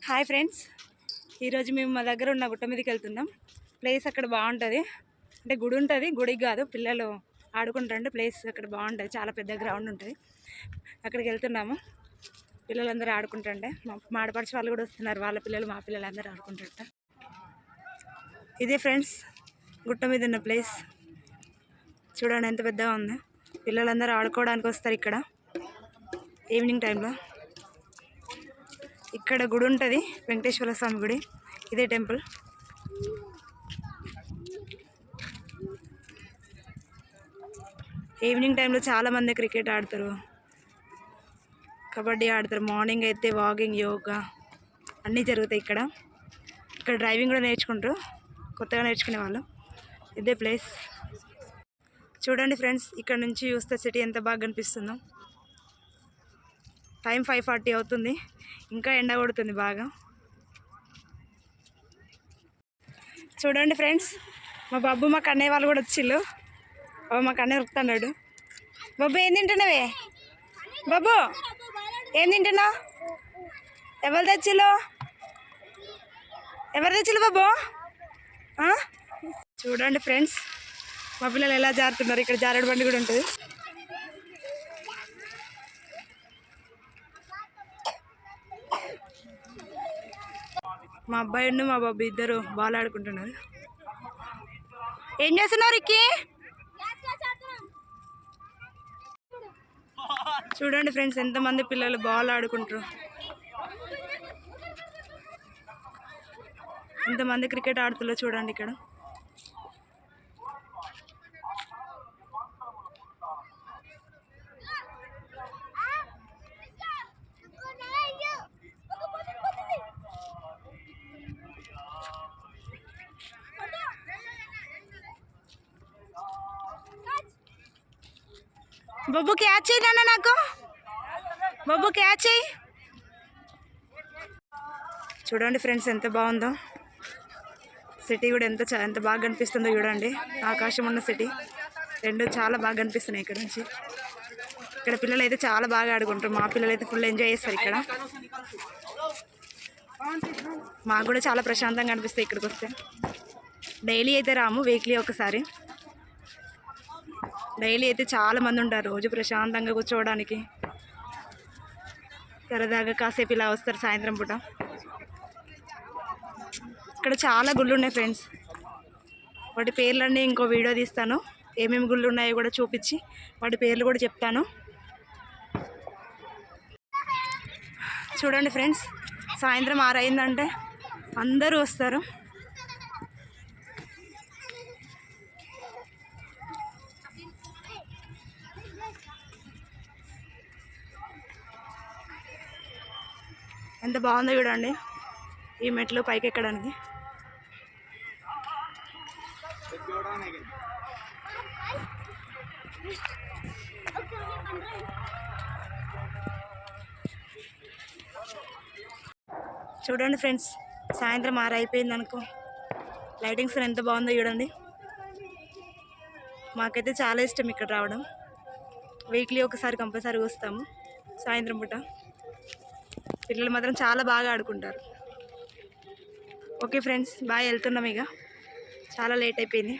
Hi friends, ఈరోజు మేము మా దగ్గర ఉన్న గుట్ట మీదకి వెళ్తున్నాం. ప్లేస్ అక్కడ బాగుంటుంది, అంటే గుడి ఉంటుంది, గుడికి కాదు, పిల్లలు ఆడుకుంటారంటే ప్లేస్ అక్కడ బాగుంటుంది, చాలా పెద్ద గ్రౌండ్ ఉంటుంది. అక్కడికి వెళ్తున్నాము. పిల్లలందరూ ఆడుకుంటుంటే మా ఆడపడిచి వాళ్ళు కూడా వస్తున్నారు, వాళ్ళ పిల్లలు మా పిల్లలు అందరూ ఆడుకుంటుంట. ఇదే ఫ్రెండ్స్ గుట్ట మీద ఉన్న ప్లేస్, చూడండి ఎంత పెద్దగా ఉంది. పిల్లలందరూ ఆడుకోవడానికి వస్తారు ఇక్కడ ఈవినింగ్ టైంలో. ఇక్కడ గుడి ఉంటుంది, వెంకటేశ్వర స్వామి గుడి, ఇదే టెంపుల్. ఈవినింగ్ టైంలో చాలామంది క్రికెట్ ఆడతారు, కబడ్డీ ఆడతారు. మార్నింగ్ అయితే వాకింగ్, యోగా అన్నీ జరుగుతాయి ఇక్కడ. ఇక్కడ డ్రైవింగ్ కూడా నేర్చుకుంటారు, కొత్తగా నేర్చుకునే వాళ్ళు. ఇదే ప్లేస్. చూడండి ఫ్రెండ్స్, ఇక్కడ నుంచి చూస్తే సిటీ ఎంత బాగా కనిపిస్తుందో. టైం 5:40 అవుతుంది, ఇంకా ఎండ కొడుతుంది బాగా. చూడండి ఫ్రెండ్స్, మా బాబు మా కన్నయ్య వాళ్ళు కూడా వచ్చిళ్ళు. మా కన్నయ్య ఉరుకుతున్నాడు. బాబు ఏం తింటున్నావే? బాబు ఏం తింటున్నావు? ఎవరు తెచ్చిళ్ళు? బాబు? చూడండి ఫ్రెండ్స్, మా పిల్లలు ఎలా జారుతున్నారు. ఇక్కడ జారుడు బండి కూడా ఉంటుంది. మా అబ్బాయి మా బాబు ఇద్దరు బాల్ ఆడుకుంటున్నారు. ఏం చేస్తున్నారు ఇక్కి? చూడండి ఫ్రెండ్స్, ఎంతమంది పిల్లలు బాల్ ఆడుకుంటారు, ఎంతమంది క్రికెట్ ఆడుతున్నారు చూడండి ఇక్కడ. బాబు క్యాచ్ చేయి నాన్న, నాకు బాబు క్యాచ్ చేయి. చూడండి ఫ్రెండ్స్ ఎంత బాగుందో. సిటీ కూడా ఎంత బాగా కనిపిస్తుందో చూడండి. ఆకాశం ఉన్న సిటీ రెండు చాలా బాగా కనిపిస్తున్నాయి ఇక్కడ నుంచి. ఇక్కడ పిల్లలు అయితే చాలా బాగా ఆడుకుంటారు, మా పిల్లలు అయితే ఫుల్ ఎంజాయ్ చేస్తారు ఇక్కడ. మాకు కూడా చాలా ప్రశాంతంగా అనిపిస్తాయి ఇక్కడికి వస్తే. డైలీ అయితే రాము, వీక్లీ ఒకసారి. డైలీ అయితే చాలా మంది ఉంటారు, రోజు ప్రశాంతంగా కూర్చోవడానికి, సరదాగా కాసేపు ఇలా వస్తారు సాయంత్రం పూట. ఇక్కడ చాలా గుళ్ళు ఉన్నాయి ఫ్రెండ్స్, వాటి పేర్లన్నీ ఇంకో వీడియో తీస్తాను. ఏమేమి గుళ్ళు ఉన్నాయో కూడా చూపించి వాటి పేర్లు కూడా చెప్తాను. చూడండి ఫ్రెండ్స్, సాయంత్రం 6 అయిందంటే అందరూ వస్తారు. ఎంత బాగుందో చూడండి ఈ మెట్లు పైకి ఎక్కడానికి. చూడండి ఫ్రెండ్స్, సాయంత్రం 6 అయిపోయింది అనుకో. లైటింగ్స్ ఎంత బాగుందో చూడండి. మాకైతే చాలా ఇష్టం ఇక్కడ రావడం. వీక్లీ ఒకసారి కంపల్సరీగా వస్తాము సాయంత్రం పూట. పిల్లలు మాత్రం చాలా బాగా ఆడుకుంటారు. ఓకే ఫ్రెండ్స్, బాయ్, వెళ్తున్నాం ఇక, చాలా లేట్ అయిపోయింది.